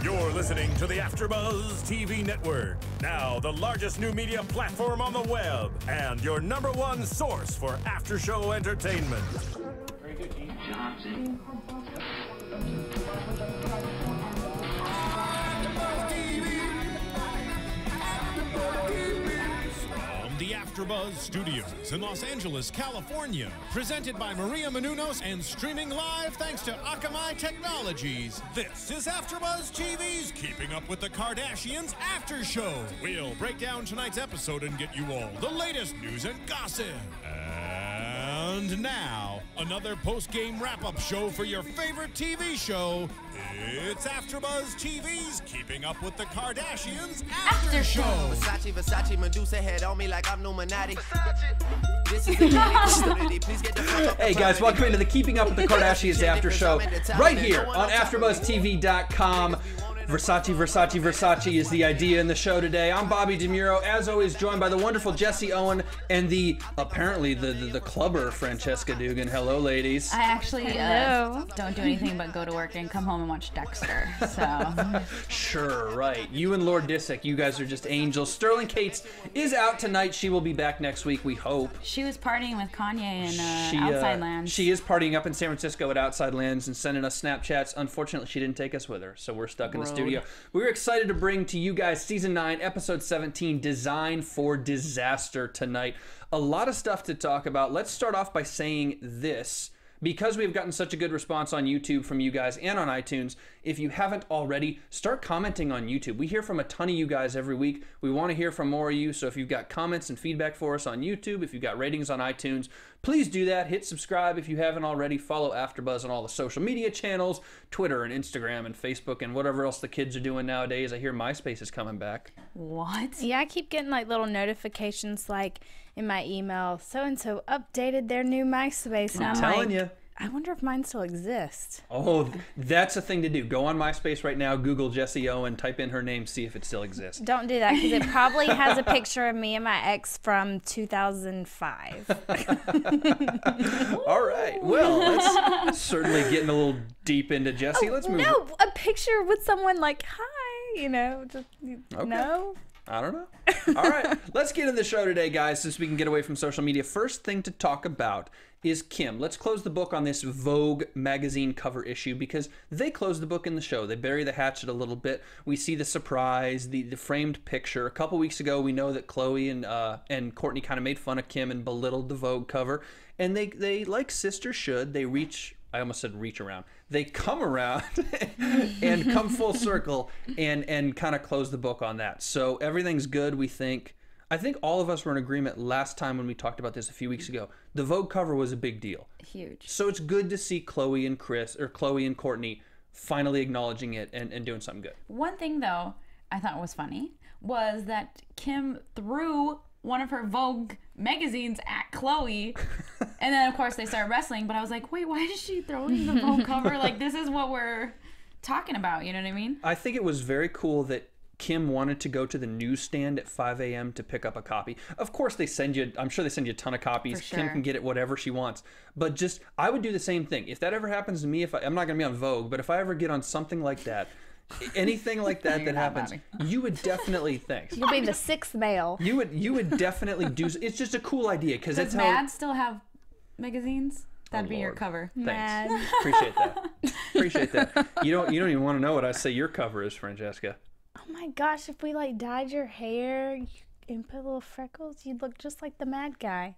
You're listening to the AFTERBUZZ TV network, now the largest new media platform on the web, and your #1 source for after-show entertainment. Very good, Keith Johnson. From the AFTERBUZZ Studios in Los Angeles, California, presented by Maria Menounos and streaming live thanks to Akamai Technologies. This is AFTERBUZZ TV's Keeping Up with the Kardashians After Show. We'll break down tonight's episode and get you all the latest news and gossip. And now, another post-game wrap-up show for your favorite TV show. It's AFTERBUZZ TV's Keeping Up with the Kardashians After Show. Versace, Medusa head on me like I'm Illuminati. This is the Please get the fuck up. Hey guys, welcome into the Keeping Up with the Kardashians After Show, right here on AFTERBUZZTV.com. Versace is the idea in the show today. I'm Bobby DeMuro, as always joined by the wonderful Jessie, Owen, and apparently the clubber Francesca Dugan. Hello, ladies. I actually don't do anything but go to work and come home and watch Dexter, so. Sure, right. You and Lord Disick, you guys are just angels. Sterling Cates is out tonight. She will be back next week, we hope. She was partying with Kanye in Outside Lands. She is partying up in San Francisco at Outside Lands and sending us Snapchats. Unfortunately, she didn't take us with her, so we're stuck in the studio. We're excited to bring to you guys Season 9, Episode 17, Design for Disaster tonight. A lot of stuff to talk about. Let's start off by saying this. Because we've gotten such a good response on YouTube from you guys and on iTunes, if you haven't already, start commenting on YouTube. We hear from a ton of you guys every week. We want to hear from more of you, so if you've got comments and feedback for us on YouTube, if you've got ratings on iTunes, please do that. Hit subscribe if you haven't already. Follow AFTERBUZZ on all the social media channels, Twitter and Instagram and Facebook and whatever else the kids are doing nowadays. I hear MySpace is coming back. What? Yeah, I keep getting like little notifications like in my email, so-and-so updated their new MySpace. And I'm telling you. I wonder if mine still exists. Oh, that's a thing to do. Go on MySpace right now, Google Jessie Owen, type in her name, see if it still exists. Don't do that, because it probably has a picture of me and my ex from 2005. All right. Well, that's certainly getting a little deep into Jessie. Let's move. No, a picture with someone like, hi, just, okay. No. I don't know. All right. Let's get into the show today, guys, since we can get away from social media. First thing to talk about is Kim. Let's close the book on this Vogue magazine cover issue because they close the book in the show. They bury the hatchet a little bit. We see the surprise, the framed picture. A couple weeks ago, we know that Khloe and Kourtney kind of made fun of Kim and belittled the Vogue cover. And they like sisters should, they reach... I almost said reach around. They come around and come full circle and kind of close the book on that. So everything's good, we think. I think all of us were in agreement last time when we talked about this a few weeks ago. The Vogue cover was a big deal. Huge. So it's good to see Khloe and Kourtney finally acknowledging it and doing something good. One thing, though, I thought was funny was that Kim threw one of her Vogue magazines at Khloe, and then of course they started wrestling, but I was like, wait, why is she throwing the Vogue cover? Like, this is what we're talking about, you know what I mean? I think it was very cool that Kim wanted to go to the newsstand at 5 a.m. to pick up a copy. Of course they send you, I'm sure they send you a ton of copies. Sure. Kim can get it whatever she wants. But just, I would do the same thing. If that ever happens to me, I'm not going to be on Vogue, but if I ever get on something like that, anything like that that happens, you would definitely think. You'll be the sixth male. You would definitely do. It's just a cool idea because Does it's how. Mad still have magazines? That'd be your Lord. cover. Thanks. Mad. Appreciate that. Appreciate that. You don't even want to know what I say your cover is, Francesca. Oh my gosh, if we like dyed your hair and put little freckles, you'd look just like the Mad guy.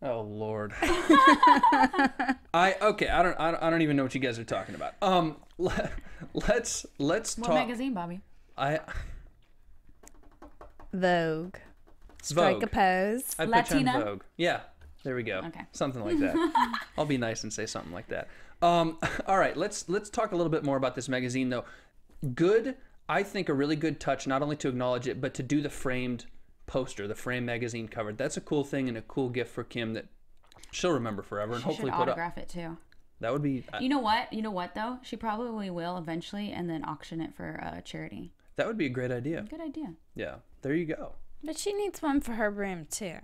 Oh Lord. I don't even know what you guys are talking about. Let's talk. What magazine, Bobby? Vogue. Strike Vogue. a pose. I put Latina? you on Vogue. Yeah, there we go. Okay. Something like that. I'll be nice and say something like that. All right, let's talk a little bit more about this magazine though. Good, I think a really good touch, not only to acknowledge it, but to do the framed poster, the frame magazine cover. That's a cool thing and a cool gift for Kim that she'll remember forever and She hopefully should put up. autograph it too. That would be. You know what? You know what though? She probably will eventually, and then auction it for charity. That would be a great idea. Good idea. Yeah, there you go. But she needs one for her room too.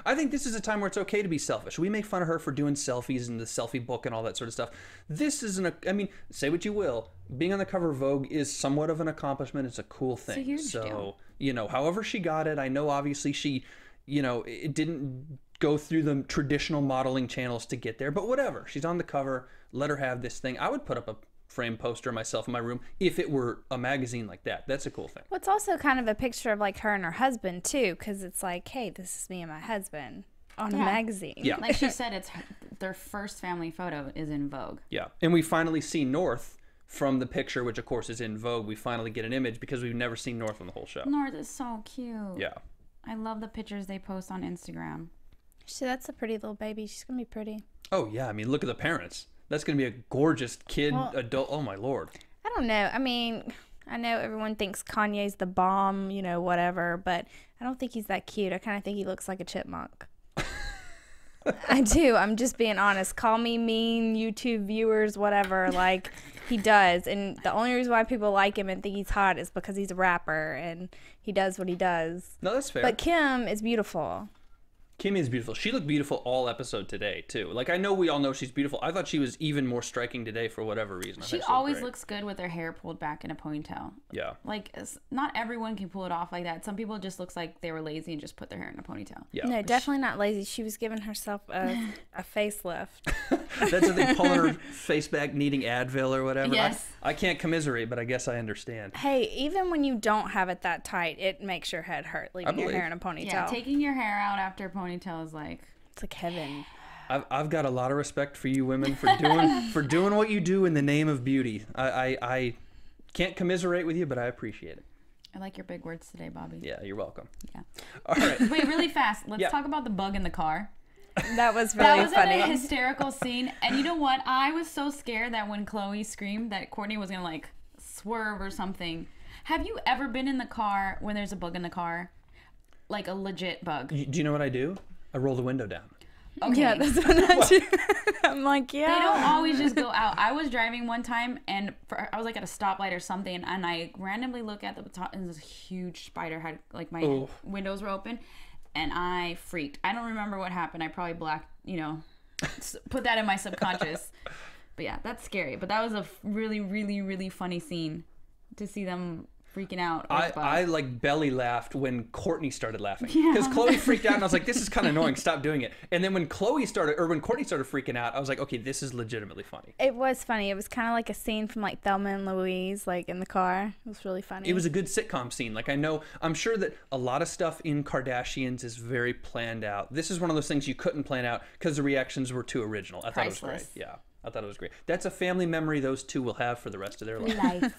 I think this is a time where it's okay to be selfish. We make fun of her for doing selfies and the selfie book and all that sort of stuff. This isn't I mean, say what you will. Being on the cover of Vogue is somewhat of an accomplishment. It's a cool thing. It's a huge deal. You know, however she got it, I know obviously she, you know, it didn't go through the traditional modeling channels to get there, but whatever. She's on the cover. Let her have this thing. I would put up a frame poster myself in my room if it were a magazine like that. That's a cool thing. Well, it's also kind of a picture of like her and her husband too, because it's like, hey, this is me and my husband on a magazine. Yeah. Like she said, it's their first family photo is in Vogue. Yeah. And we finally see North from the picture, which of course is in Vogue. We finally get an image because we've never seen North on the whole show. North is so cute. Yeah. I love the pictures they post on Instagram. So that's a pretty little baby. She's gonna be pretty. Oh yeah. I mean, look at the parents. That's going to be a gorgeous kid, adult. Oh, my Lord. I don't know. I mean, I know everyone thinks Kanye's the bomb, you know, whatever, but I don't think he's that cute. I kind of think he looks like a chipmunk. I do. I'm just being honest. Call me mean, YouTube viewers, whatever. Like, he does. And the only reason why people like him and think he's hot is because he's a rapper and he does what he does. No, that's fair. But Kim is beautiful. Kim is beautiful. She looked beautiful all episode today, too. Like, I know we all know she's beautiful. I thought she was even more striking today for whatever reason. She always looks good with her hair pulled back in a ponytail. Yeah. Like, not everyone can pull it off like that. Some people just looks like they were lazy and just put their hair in a ponytail. Yeah. No, definitely not lazy. She was giving herself a facelift. That's the thing, pulling her face back, needing Advil or whatever. Yes. I can't commiserate, but I guess I understand. Hey, even when you don't have it that tight, it makes your head hurt leaving your hair in a ponytail. Yeah, taking your hair out after a ponytail is like... It's like heaven. I've got a lot of respect for you women for doing what you do in the name of beauty. I can't commiserate with you, but I appreciate it. I like your big words today, Bobby. Yeah, you're welcome. Yeah. All right. Wait, really fast. Let's talk about the bug in the car. That was really funny. That was a hysterical scene. And you know what? I was so scared that when Khloe screamed that Kourtney was going to like swerve or something. Have you ever been in the car when there's a bug in the car? Like a legit bug. Do you know what I do? I roll the window down. Okay. Yeah, that's what I do. I'm like, yeah. They don't always just go out. I was driving one time and I was like at a stoplight or something, and I randomly look at the top and this huge spider had like my windows were open, and I freaked. I don't remember what happened. I probably put that in my subconscious. But yeah, that's scary. But that was a really, really, really funny scene to see them freaking out. I like belly laughed when Kourtney started laughing because Khloe freaked out and I was like, this is kind of annoying, stop doing it. And then when Kourtney started freaking out, I was like, okay, this is legitimately funny. It was funny. It was kind of like a scene from like Thelma and Louise, like in the car. It was really funny. It was a good sitcom scene. Like I'm sure that a lot of stuff in Kardashians is very planned out. This is one of those things you couldn't plan out because the reactions were too original. I thought it was great. Yeah. I thought it was great. That's a family memory those two will have for the rest of their life.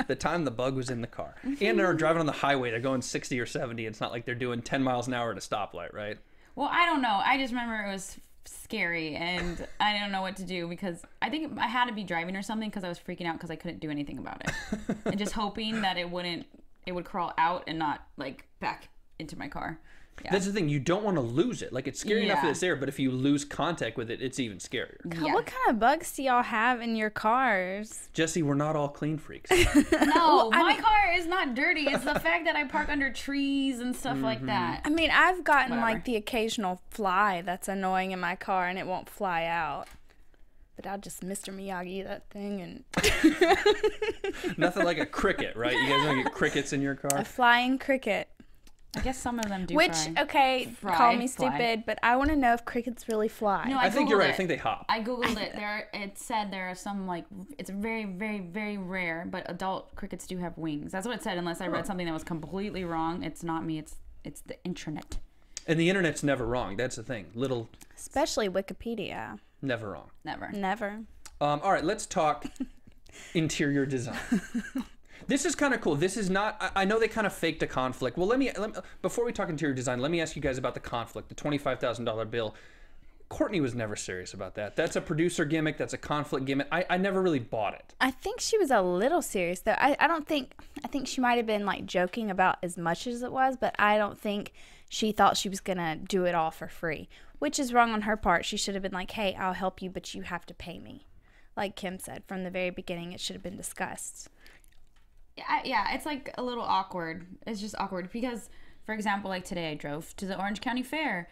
The time the bug was in the car. And they're driving on the highway. They're going 60 or 70. It's not like they're doing 10 miles an hour at a stoplight, right? Well, I don't know. I just remember it was scary and I didn't know what to do because I think I had to be driving or something because I was freaking out because I couldn't do anything about it. And just hoping that it would crawl out and not like back into my car. Yeah. That's the thing. You don't want to lose it. Like, it's scary enough that it's there, but if you lose contact with it, it's even scarier. Yeah. What kind of bugs do y'all have in your cars? Jessie, we're not all clean freaks. No, my car is not dirty. It's the fact that I park under trees and stuff like that. I mean, I've gotten like the occasional fly that's annoying in my car and it won't fly out. But I'll just Mr. Miyagi that thing and... Nothing like a cricket, right? You guys don't get crickets in your car? A flying cricket. I guess some of them do call me stupid, but I want to know if crickets really fly. No, I think you're right. I think they hop. I googled it. It said there are some, like, it's very, very, very rare, but adult crickets do have wings. That's what it said, unless I read something that was completely wrong. It's not me. It's the internet. And the internet's never wrong. That's the thing. Especially Wikipedia. Never wrong. Never. All right, let's talk interior design. This is kind of cool. This is not, I know they kind of faked a conflict. Well, let me before we talk interior design, let me ask you guys about the conflict, the $25,000 bill. Kourtney was never serious about that. That's a producer gimmick. That's a conflict gimmick. I never really bought it. I think she was a little serious, though. I think she might have been, like, joking about as much as it was, but I don't think she thought she was going to do it all for free, which is wrong on her part. She should have been like, hey, I'll help you, but you have to pay me. Like Kim said, from the very beginning, it should have been discussed. Yeah, it's like a little awkward. It's just awkward because for example, like today I drove to the Orange County Fair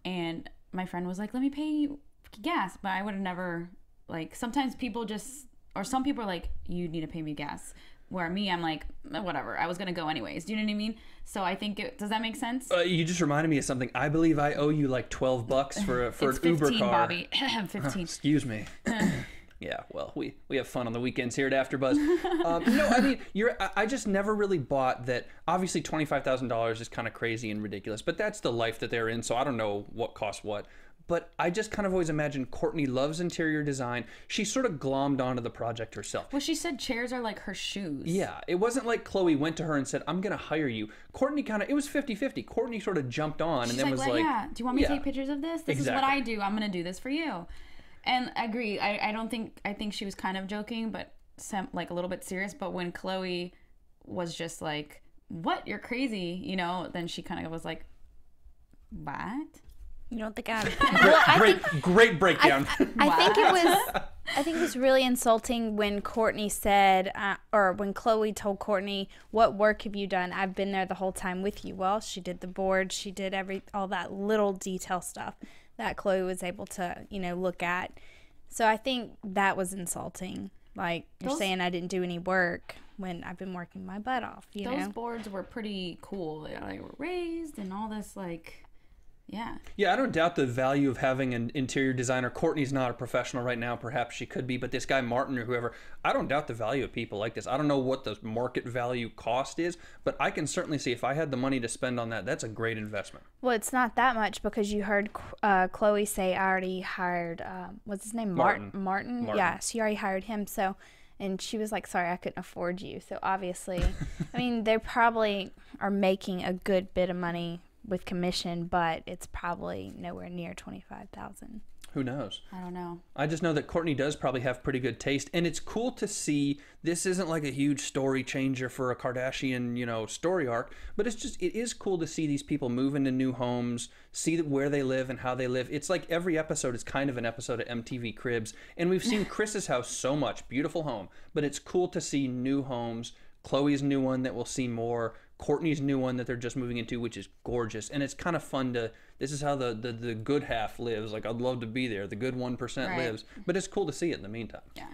and my friend was like, let me pay you gas. But I would have never, like, sometimes people just, or some people are like, you need to pay me gas. Where me, I'm like, whatever. I was going to go anyways. Do you know what I mean? So I think, does that make sense? You just reminded me of something. I believe I owe you like $12 for an Uber car. Bobby. 15. Excuse me. Yeah, well, we have fun on the weekends here at AfterBuzz. No, I mean, I just never really bought that. Obviously, $25,000 is kind of crazy and ridiculous, but that's the life that they're in, so I don't know what costs what. But I just kind of always imagined Kourtney loves interior design. She sort of glommed onto the project herself. Well, she said chairs are like her shoes. Yeah, it wasn't like Khloe went to her and said, I'm going to hire you. Kourtney kind of, it was 50-50. Kourtney sort of jumped on and then was like, yeah, do you want me to take pictures of this? This is what I do. I'm going to do this for you. And I agree. I think she was kind of joking, but like a little bit serious. But when Khloe was just like, what? You're crazy, you know? Then she kind of was like, what? You don't think I'm... Great breakdown. I think it was really insulting when Kourtney said, or when Khloe told Kourtney, what work have you done? I've been there the whole time with you. Well, she did the board. She did all that little detail stuff that Khloe was able to, look at. So I think that was insulting. Like, you're saying I didn't do any work when I've been working my butt off, Those boards were pretty cool. They were raised and all this, like... Yeah, I don't doubt the value of having an interior designer. Kourtney's not a professional right now. Perhaps she could be, but this guy Martin or whoever, I don't doubt the value of people like this. I don't know what the market value cost is, but I can certainly see if I had the money to spend on that, that's a great investment. Well, it's not that much because you heard Khloe say I already hired, what's his name? Martin? Yeah, she already hired him. So, and she was like, sorry, I couldn't afford you. So obviously, I mean, they probably are making a good bit of money with commission, but it's probably nowhere near $25,000. Who knows? I don't know. I just know that Kourtney does probably have pretty good taste, and it's cool to see. This isn't like a huge story changer for a Kardashian, story arc, but it is cool to see these people move into new homes, see where they live and how they live. It's like every episode is kind of an episode of MTV Cribs, and we've seen Chris's house so much, beautiful home, but it's cool to see new homes. Khloe's new one that we'll see more. Kourtney's new one that they're just moving into, which is gorgeous. And it's kind of fun this is how the good half lives. Like, I'd love to be there. The good 1% lives. But it's cool to see it in the meantime. Yeah.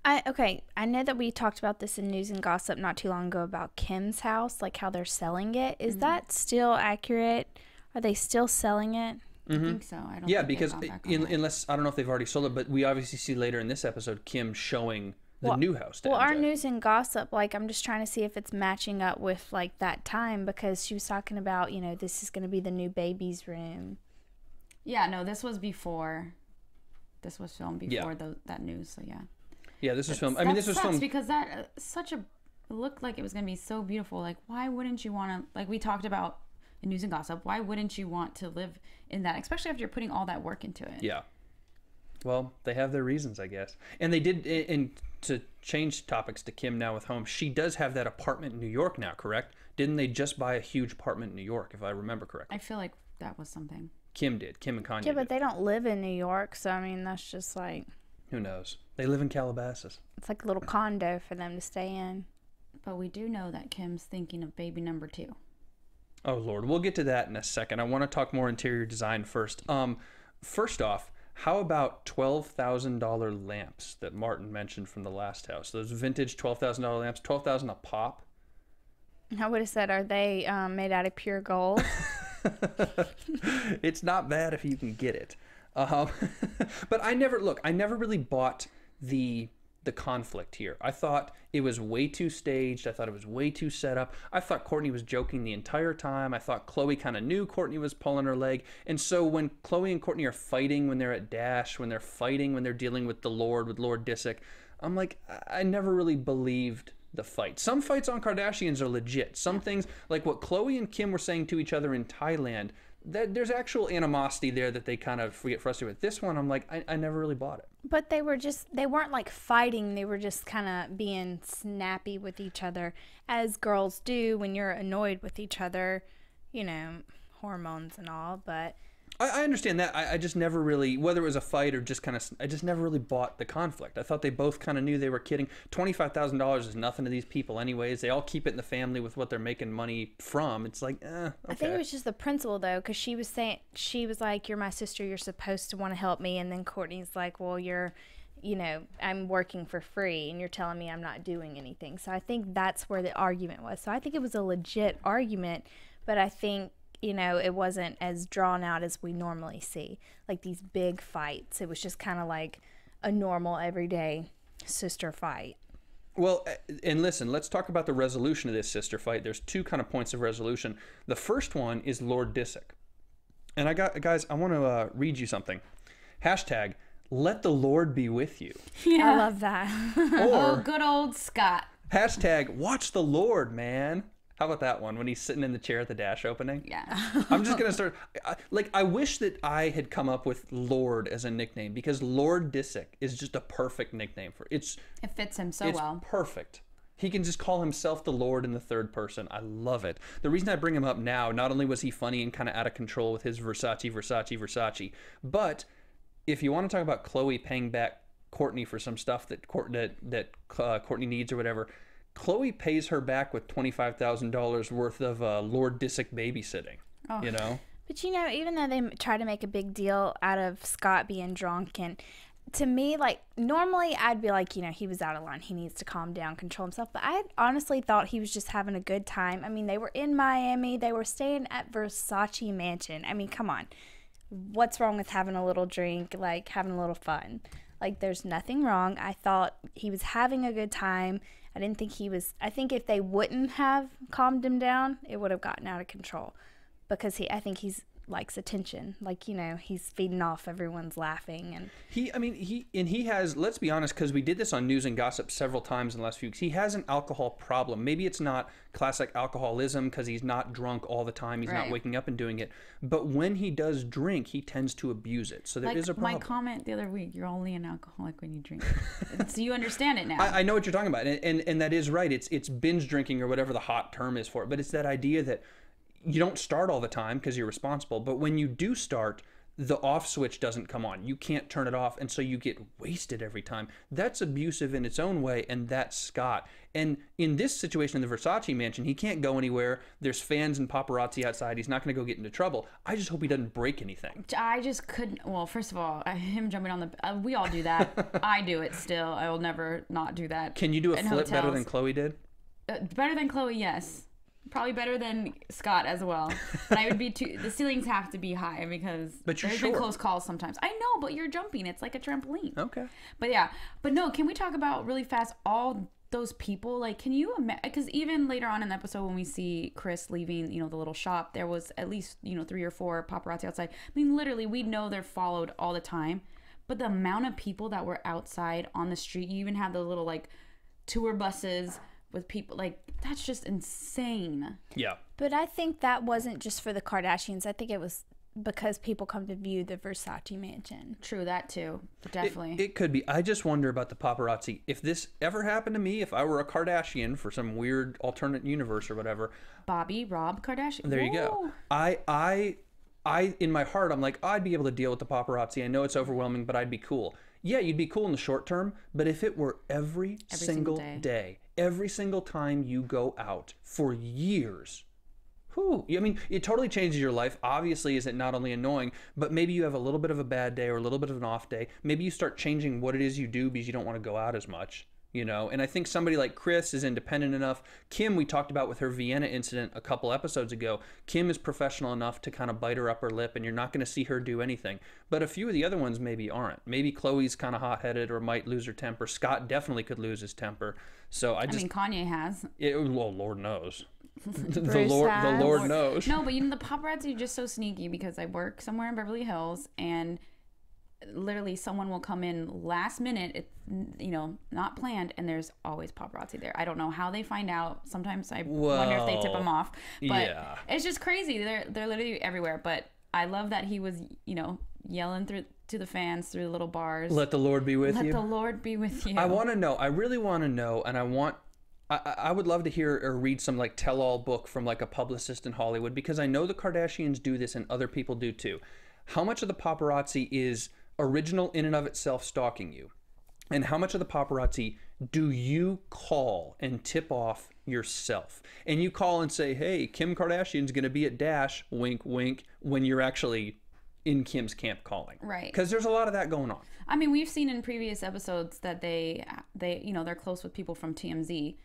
I know that we talked about this in News and Gossip not too long ago about Kim's house, like how they're selling it. Is that still accurate? Are they still selling it? I think so. I don't yeah, think because unless, I don't know if they've already sold it, but we obviously see later in this episode Kim showing the new house. Well, our News and Gossip, like, I'm just trying to see if it's matching up with, like, that time, because she was talking about, this is going to be the new baby's room. Yeah, no, this was before. This was filmed before that news, so yeah. Yeah, this was filmed. I mean, this was filmed because that it looked like it was going to be so beautiful. Like, why wouldn't you want to, like we talked about in News and Gossip, why wouldn't you want to live in that, especially after you're putting all that work into it? Yeah. Well, they have their reasons, I guess. And they did, and to change topics to Kim now with home, she does have that apartment in New York now, correct? Didn't they just buy a huge apartment in New York, if I remember correctly? I feel like that was something. Kim did. Kim and Kanye Yeah, but did. they don't live in New York, so, I mean, that's just like... Who knows? They live in Calabasas. It's like a little condo for them to stay in. But we do know that Kim's thinking of baby number 2. Oh, Lord. We'll get to that in a second. I want to talk more interior design first. First off, how about $12,000 lamps that Martin mentioned from the last house? Those vintage $12,000 lamps, $12,000 a pop. I would have said, are they made out of pure gold? It's not bad if you can get it. But I never really bought the conflict here. I thought it was way too staged. I thought it was way too set up. I thought Kourtney was joking the entire time. I thought Khloe kind of knew Kourtney was pulling her leg. And so when Khloe and Kourtney are fighting, when they're at Dash, when they're fighting, when they're dealing with with Lord Disick, I'm like, I never really believed the fight. Some fights on Kardashians are legit. Some things, like what Khloe and Kim were saying to each other in Thailand, that there's actual animosity there that they kind of get frustrated with. This one, I'm like, I never really bought it. But they weren't like fighting. They were just kind of being snappy with each other, as girls do when you're annoyed with each other, hormones and all. But I understand that. I just never really, whether it was a fight or just kind of, I just never really bought the conflict. I thought they both kind of knew they were kidding. $25,000 is nothing to these people anyways. They all keep it in the family with what they're making money from. It's like, okay. I think it was just the principle, though, because she was saying, she was like, you're my sister, you're supposed to want to help me. And then Courtney's like, well, you're, you know, I'm working for free and you're telling me I'm not doing anything. So I think that's where the argument was. So I think it was a legit argument, but I think, you know, it wasn't as drawn out as we normally see, like these big fights. It was just kind of like a normal, everyday sister fight. Well, and listen, let's talk about the resolution of this sister fight. There's two kind of points of resolution. The first one is Lord Disick. And guys, I want to read you something. Hashtag, let the Lord be with you. Yeah. I love that. Oh, good old Scott. Hashtag, watch the Lord, man. How about that one when he's sitting in the chair at the Dash opening? Yeah. I'm just going to start. I wish that I had come up with Lord as a nickname, because Lord Disick is just a perfect nickname for it. It fits him so well. It's perfect. He can just call himself the Lord in the third person. I love it. The reason I bring him up now, not only was he funny and kind of out of control with his Versace, but if you want to talk about Khloe paying back Courtney for some stuff that Courtney needs or whatever, Khloe pays her back with $25,000 worth of Lord Disick babysitting. Oh. You know? But you know, even though they try to make a big deal out of Scott being drunk, and to me, like, normally I'd be like, you know, he was out of line. He needs to calm down, control himself. But I honestly thought he was just having a good time. I mean, they were in Miami. They were staying at Versace Mansion. I mean, come on. What's wrong with having a little drink, like having a little fun? Like, there's nothing wrong. I thought he was having a good time. I didn't think he was. I think if they wouldn't have calmed him down, it would have gotten out of control, because I think he's likes attention. Like, you know, he's feeding off, everyone's laughing, and he has, let's be honest, because we did this on News and Gossip several times in the last few weeks, he has an alcohol problem. Maybe it's not classic alcoholism because he's not drunk all the time, he's not waking up and doing it, but when he does drink, he tends to abuse it. So there is a problem. My comment the other week, you're only an alcoholic when you drink. So you understand it now. I know what you're talking about, and that is right. It's binge drinking, or whatever the hot term is for it, but it's that idea that you don't start all the time because you're responsible, but when you do start, the off switch doesn't come on. You can't turn it off, and so you get wasted every time. That's abusive in its own way, and that's Scott. And in this situation in the Versace mansion, he can't go anywhere. There's fans and paparazzi outside. He's not going to go get into trouble. I just hope he doesn't break anything. I just couldn't. Well, first of all, him jumping on the... we all do that. I do it still. I will never not do that. Can you do a flip better than Khloe did? Better than Khloe, yes. Probably better than Scott as well. But I would be too... The ceilings have to be high, because there's been close calls sometimes. I know, but you're jumping. It's like a trampoline. Okay. But yeah. But no, can we talk about really fast all those people? Like, can you imagine? Because even later on in the episode when we see Chris leaving, you know, the little shop, there was at least, you know, 3 or 4 paparazzi outside. I mean, literally, we know they're followed all the time. But the amount of people that were outside on the street, you even have the little, like, tour buses with people, like, that's just insane. Yeah. But I think that wasn't just for the Kardashians. I think it was because people come to view the Versace mansion. True, that too. Definitely. It could be. I just wonder about the paparazzi. If this ever happened to me, if I were a Kardashian for some weird alternate universe or whatever. Rob Kardashian. There you go. I in my heart, I'm like, I'd be able to deal with the paparazzi. I know it's overwhelming, but I'd be cool. Yeah, you'd be cool in the short term, but if it were every single day, every single time you go out for years, I mean, it totally changes your life. Obviously, is it not only annoying, but maybe you have a little bit of a bad day or a little bit of an off day. Maybe you start changing what it is you do because you don't want to go out as much, you know? And I think somebody like Chris is independent enough. Kim, we talked about with her Vienna incident a couple episodes ago. Kim is professional enough to kind of bite her upper lip, and you're not going to see her do anything. But a few of the other ones maybe aren't. Maybe Khloe's kind of hot-headed or might lose her temper. Scott definitely could lose his temper. So I mean, Kanye has. Well, Lord knows. the Lord knows. No, but you know, the paparazzi are just so sneaky, because I work somewhere in Beverly Hills, and literally someone will come in last minute, it's, you know, not planned, and there's always paparazzi there. I don't know how they find out. Sometimes I wonder if they tip them off, but it's just crazy. They're literally everywhere. But I love that he was, you know, yelling to the fans through the little bars. Let the Lord be with you. Let the Lord be with you. I want to know. I really want to know, and I would love to hear or read some like tell-all book from like a publicist in Hollywood, because I know the Kardashians do this and other people do too. how much of the paparazzi is original in and of itself stalking you? And how much of the paparazzi do you call and tip off yourself? And you call and say, hey, Kim Kardashian's going to be at Dash, wink, wink, when you're actually in Kim's camp calling. Right. Because there's a lot of that going on. I mean, we've seen in previous episodes that they they're close with people from TMZ.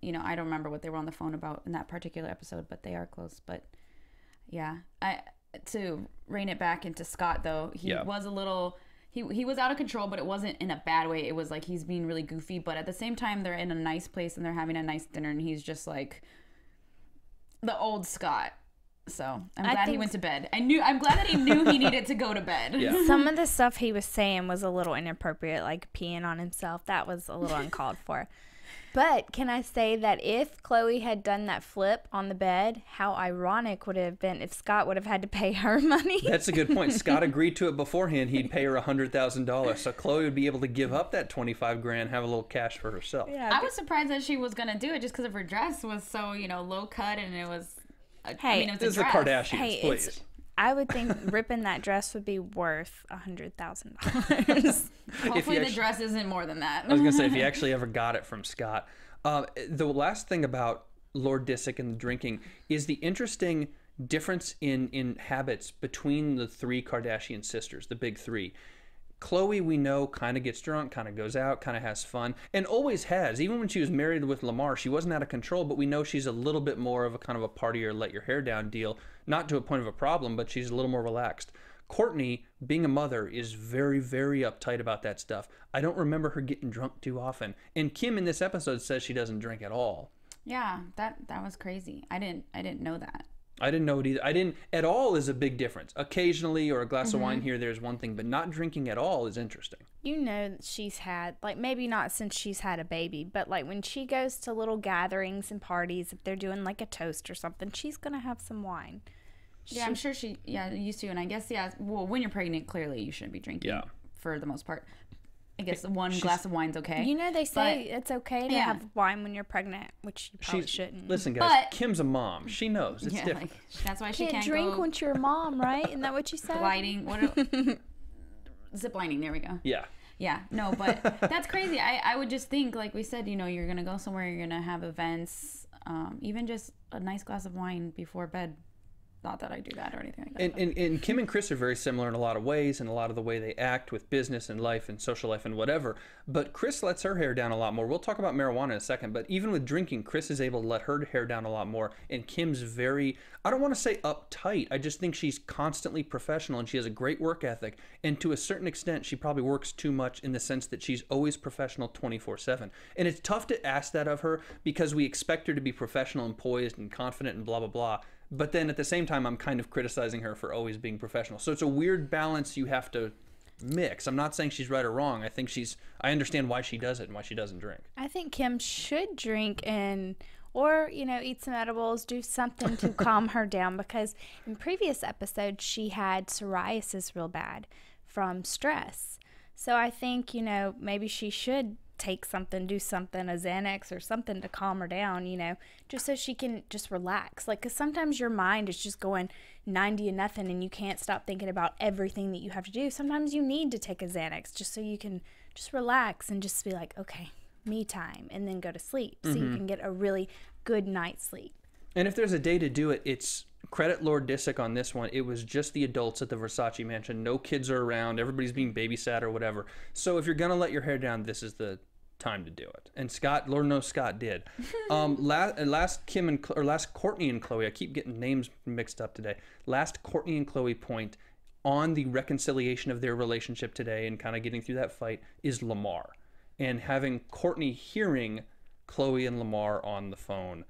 You know, I don't remember what they were on the phone about in that particular episode, but they are close. But yeah, to rein it back into Scott, though, he was a little... He was out of control, but it wasn't in a bad way. It was like he's being really goofy, but at the same time, they're in a nice place and they're having a nice dinner, and he's just like the old Scott. So I'm glad he went to bed. I'm glad that he knew he needed to go to bed. Yeah. Some of the stuff he was saying was a little inappropriate, like peeing on himself. That was a little uncalled for. But can I say that if Khloe had done that flip on the bed, how ironic would it have been if Scott would have had to pay her money? That's a good point. Scott agreed to it beforehand. He'd pay her $100,000. So Khloe would be able to give up that $25,000, have a little cash for herself. Yeah, I was surprised that she was going to do it just because of her dress was so, low cut, and it was... Hey, it was This is a the dress. Kardashians, please. I would think ripping that dress would be worth $100,000. Hopefully the dress isn't more than that. I was going to say, if you actually ever got it from Scott. The last thing about Lord Disick and the drinking is the interesting difference in habits between the three Kardashian sisters, the big three. Khloe, we know, kind of gets drunk, kind of goes out, kind of has fun, and always has. Even when she was married with Lamar, she wasn't out of control, but we know she's a little bit more of a kind of a partier, let your hair down deal. Not to a point of a problem, but she's a little more relaxed. Kourtney, being a mother, is very, very uptight about that stuff. I don't remember her getting drunk too often. And Kim in this episode says she doesn't drink at all. Yeah, that was crazy. I didn't know that. I didn't know it either. I didn't at all is a big difference. Occasionally or a glass of wine here, there's one thing, but not drinking at all is interesting. You know that she's had, like, maybe not since she's had a baby, but like when she goes to little gatherings and parties, if they're doing like a toast or something, she's going to have some wine. Yeah, I'm sure she used to, and I guess, well, when you're pregnant, clearly you shouldn't be drinking for the most part. I guess one glass of wine's okay. You know, they say it's okay to have wine when you're pregnant, which you probably shouldn't. Listen, guys, Kim's a mom. She knows. It's different. That's why she can't can't drink go when you're a mom, right? Isn't that what you said? gliding. Zip lining, there we go. Yeah. Yeah, no, but that's crazy. I would just think, like we said, you're going to go somewhere, you're going to have events, even just a nice glass of wine before bed. Not that I do that or anything like that. And Kim and Kris are very similar in a lot of ways, and a lot of the way they act with business and life and social life and whatever. But Kris lets her hair down a lot more. We'll talk about marijuana in a second, but even with drinking, Kris is able to let her hair down a lot more. And Kim's very, I don't want to say uptight. I just think she's constantly professional, and she has a great work ethic. And to a certain extent, she probably works too much in the sense that she's always professional 24/7. And it's tough to ask that of her because we expect her to be professional and poised and confident and blah, blah, blah. But then at the same time, I'm kind of criticizing her for always being professional. So it's a weird balance you have to mix. I'm not saying she's right or wrong. I think I understand why she does it and why she doesn't drink. I think Kim should drink or eat some edibles, do something to calm her down, because in previous episodes she had psoriasis real bad from stress. So I think, maybe she should take something, do something, a Xanax or something to calm her down, just so she can just relax. Like, because sometimes your mind is just going 90 and nothing and you can't stop thinking about everything that you have to do. Sometimes you need to take a Xanax just so you can just relax and just be like, okay, me time, and then go to sleep so you can get a really good night's sleep. And if there's a day to do it, it's credit Lord Disick on this one. It was just the adults at the Versace mansion. No kids are around. Everybody's being babysat or whatever. So if you're going to let your hair down, this is the time to do it. And Scott, Lord knows Scott did. Last Kourtney and Khloe, I keep getting names mixed up today. Last Kourtney and Khloe point on the reconciliation of their relationship today and kind of getting through that fight is Lamar. And having Kourtney hearing Khloe and Lamar on the phone.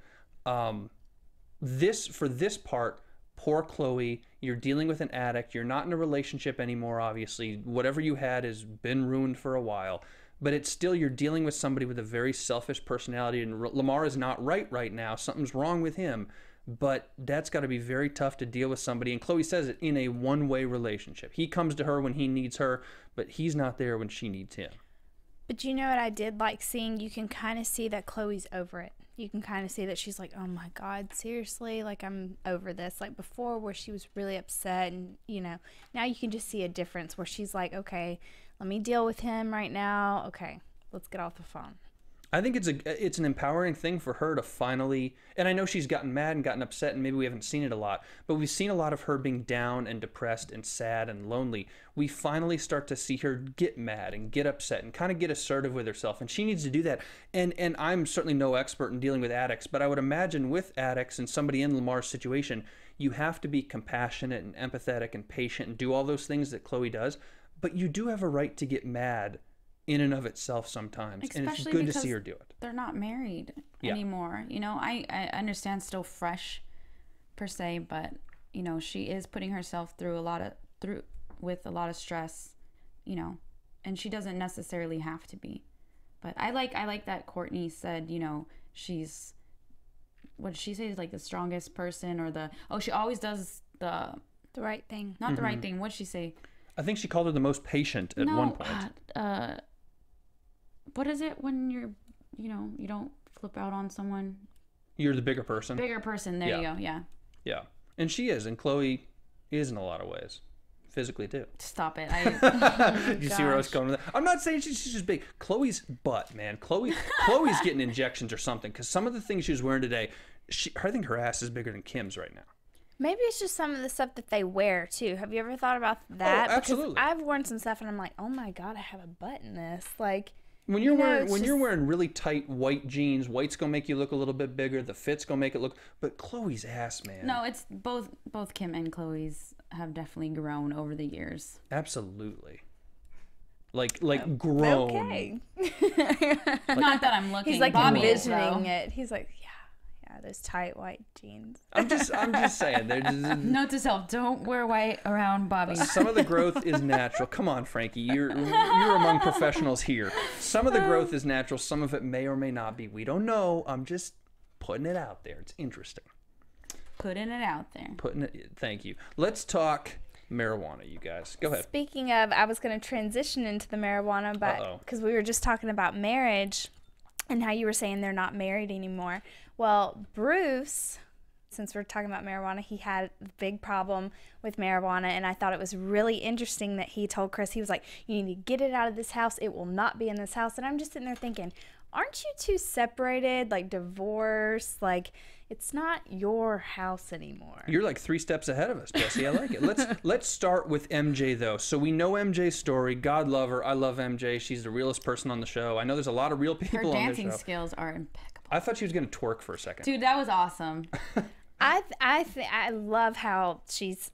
For this part, poor Khloe, you're dealing with an addict. You're not in a relationship anymore, obviously. Whatever you had has been ruined for a while. But it's still, you're dealing with somebody with a very selfish personality, and Lamar is not right now. Something's wrong with him. But that's got to be very tough to deal with somebody. And Khloe says it, in a one-way relationship. He comes to her when he needs her, but he's not there when she needs him. But you know what I did like seeing? You can kind of see that Khloe's over it. You can kind of see that she's like, oh my God, seriously? Like, I'm over this. Like before where she was really upset and, you know, now you can just see a difference where she's like, okay, let me deal with him right now. Okay, let's get off the phone. I think it's an empowering thing for her to finally, and I know she's gotten mad and gotten upset and maybe we haven't seen it a lot, but we've seen a lot of her being down and depressed and sad and lonely. We finally start to see her get mad and get upset and kind of get assertive with herself, and she needs to do that. And I'm certainly no expert in dealing with addicts, but I would imagine with addicts and somebody in Lamar's situation, you have to be compassionate and empathetic and patient and do all those things that Khloe does, but you do have a right to get mad in and of itself sometimes. Especially, and it's good to see her do it. They're not married anymore. You know, I understand still fresh per se, but you know, she is putting herself through with a lot of stress, you know, and she doesn't necessarily have to be. But I like that Courtney said, you know, she's, what did she say, like the strongest person, or she always does the right thing. Not the right thing. What did she say? I think she called her the most patient at one point. What is it when you're, you know, you don't flip out on someone? You're the bigger person. Bigger person. There you go. Yeah. Yeah. And she is. And Khloe is in a lot of ways. Physically, too. Stop it. You see where I was going with that? I'm not saying she's just big. Khloe's butt, man. Khloe's getting injections or something. Because some of the things she was wearing today, I think her ass is bigger than Kim's right now. Maybe it's just some of the stuff that they wear, too. Have you ever thought about that? Oh, absolutely. Because I've worn some stuff, and I'm like, oh, my God, I have a butt in this. Like... When you're wearing really tight white jeans, white's gonna make you look a little bit bigger. The fit's gonna make it look. But Khloe's ass, man. No, it's both Kim and Khloe's have definitely grown over the years. Absolutely. Like grown. Okay. Not that I'm looking. He's like Bobby envisioning it. He's like, yeah, those tight white jeans. I'm just saying. Note to self: don't wear white around Bobby. Some of the growth is natural. Come on, Frankie, you're among professionals here. Some of the growth is natural. Some of it may or may not be. We don't know. I'm just putting it out there. It's interesting. Putting it out there. Thank you. Let's talk marijuana, you guys. Go ahead. Speaking of, I was going to transition into the marijuana, but because we were just talking about marriage and how you were saying they're not married anymore. Well, Bruce, since we're talking about marijuana, he had a big problem with marijuana, and I thought it was really interesting that he told Chris, he was like, you need to get it out of this house. It will not be in this house. And I'm just sitting there thinking, aren't you two separated, like divorced? Like, it's not your house anymore. You're like 3 steps ahead of us, Jessie. I like it. Let's start with MJ, though. So we know MJ's story. God love her. I love MJ. She's the realest person on the show. I know there's a lot of real people on the show. Her dancing skills are impeccable. I thought she was going to twerk for a second. Dude, that was awesome. I love how she's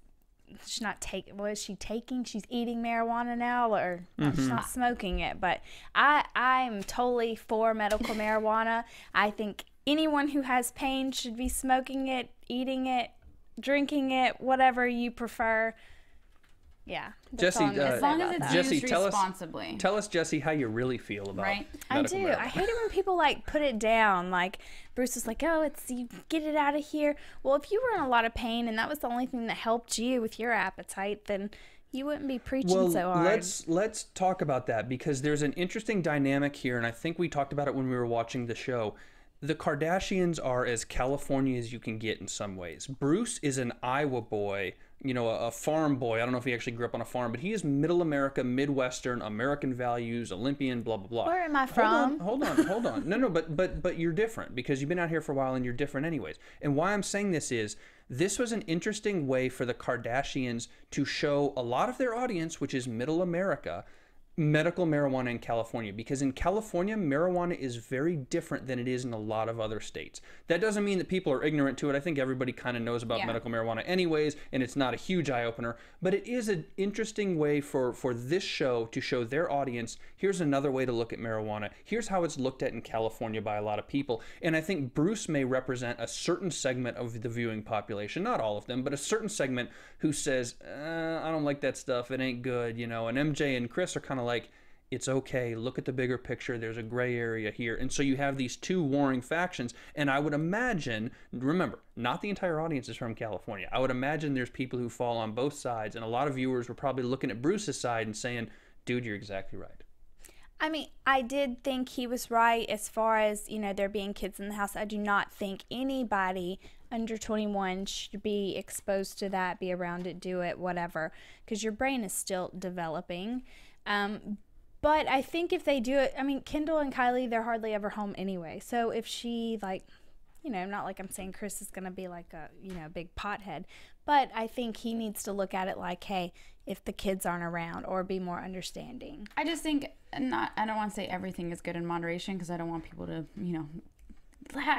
not taking. What is she taking? She's eating marijuana now, or she's not smoking it. But I'm totally for medical marijuana. I think anyone who has pain should be smoking it, eating it, drinking it, whatever you prefer. Yeah. Jessie, as long as it's Jessie, used responsibly. Tell us, Jessie, how you really feel about I do. marijuana. I hate it when people like put it down. Like Bruce was like, "Oh, you get it out of here." Well, if you were in a lot of pain and that was the only thing that helped you with your appetite, then you wouldn't be preaching so hard. Let's talk about that, because there's an interesting dynamic here, and I think we talked about it when we were watching the show. The Kardashians are as California as you can get in some ways. Bruce is an Iowa boy, you know, a farm boy. I don't know if he actually grew up on a farm, but he is middle America, Midwestern, American values, Olympian, blah, blah, blah. Where am I from? Hold on. No, but you're different, because you've been out here for a while and you're different anyways. And why I'm saying this is, this was an interesting way for the Kardashians to show a lot of their audience, which is middle America, medical marijuana in California, because in California, marijuana is very different than it is in a lot of other states. That doesn't mean that people are ignorant to it. I think everybody kind of knows about medical marijuana anyways, and it's not a huge eye-opener, but it is an interesting way for this show to show their audience, here's another way to look at marijuana. Here's how it's looked at in California by a lot of people. And I think Bruce may represent a certain segment of the viewing population, not all of them, but a certain segment who says, I don't like that stuff, it ain't good, you know, and MJ and Chris are kind of like, it's okay, look at the bigger picture, there's a gray area here. And so you have these two warring factions, and I would imagine, remember, not the entire audience is from California. I would imagine there's people who fall on both sides, and a lot of viewers were probably looking at Bruce's side and saying, dude, you're exactly right. I mean, I did think he was right as far as, you know, there being kids in the house. I do not think anybody under 21 should be exposed to that, be around it, do it, whatever, because your brain is still developing. But I think if they do it, I mean, Kendall and Kylie, they're hardly ever home anyway. So if she, like, you know, not like I'm saying Chris is going to be like a, you know, big pothead, but I think he needs to look at it like, hey, if the kids aren't around, or be more understanding. I just think I don't want to say everything is good in moderation, because I don't want people to, you know,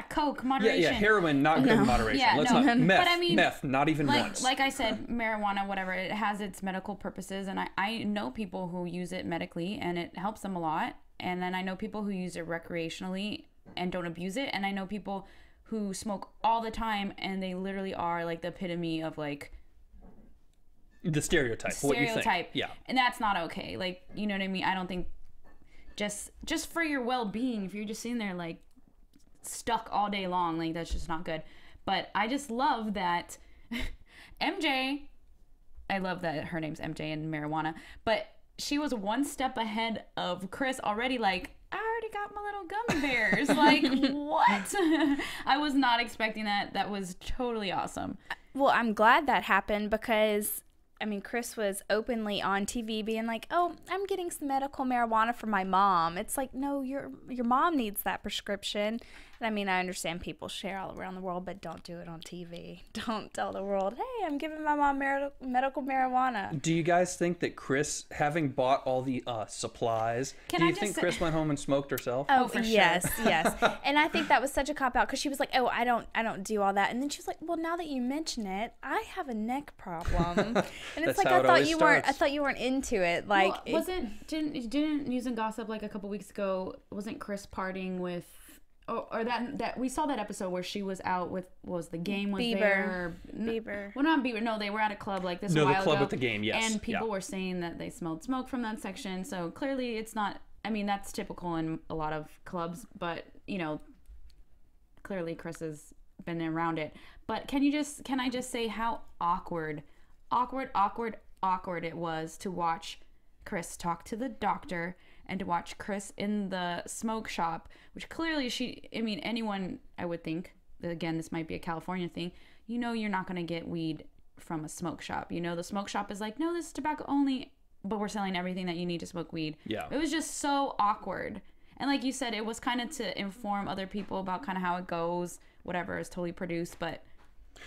coke, moderation. Yeah, heroin, not good in moderation. Yeah, Let's no. not, meth, But I mean, meth, not even once. Like I said, marijuana, whatever, it has its medical purposes, and I know people who use it medically, and it helps them a lot. And then I know people who use it recreationally and don't abuse it, and I know people who smoke all the time, and they literally are like the epitome of like the stereotype. What you think. Yeah. And that's not okay. Like, you know what I mean? I don't think just for your well-being, if you're just sitting there like stuck all day long, like that's just not good. But I just love that MJ, I love that her name's MJ in marijuana, but she was one step ahead of Chris already. Like, I already got my little gummy bears. Like, what? I was not expecting that. That was totally awesome. Well, I'm glad that happened, because I mean, Chris was openly on TV being like, oh, I'm getting some medical marijuana for my mom. It's like, no, your mom needs that prescription. And I mean, I understand people share all around the world, but don't do it on TV. Don't tell the world, hey, I'm giving my mom medical marijuana. Do you guys think that Chris, having bought all the supplies, do you think Chris went home and smoked herself? Oh, for yes, sure. Yes. And I think that was such a cop-out, because she was like, oh, I don't do all that. And then she was like, well, now that you mention it, I have a neck problem. And it's like, I thought you weren't into it. Like, well, didn't News and Gossip like a couple weeks ago, wasn't Chris partying with, or that we saw that episode where she was out with, was the game was Bieber. there? Bieber. Well, not Bieber. No, they were at a club like this a while ago. No, the club with the game, yes. And people were saying that they smelled smoke from that section. So clearly it's not, I mean, that's typical in a lot of clubs, but, you know, clearly Chris has been around it. But can I just say how awkward it was to watch Chris talk to the doctor and to watch Chris in the smoke shop, which clearly anyone, I would think, again, this might be a California thing, you know, you're not going to get weed from a smoke shop. You know, the smoke shop is like, no, this is tobacco only, but we're selling everything that you need to smoke weed. Yeah. It was just so awkward. And like you said, it was kind of to inform other people about kind of how it goes, whatever is totally produced, but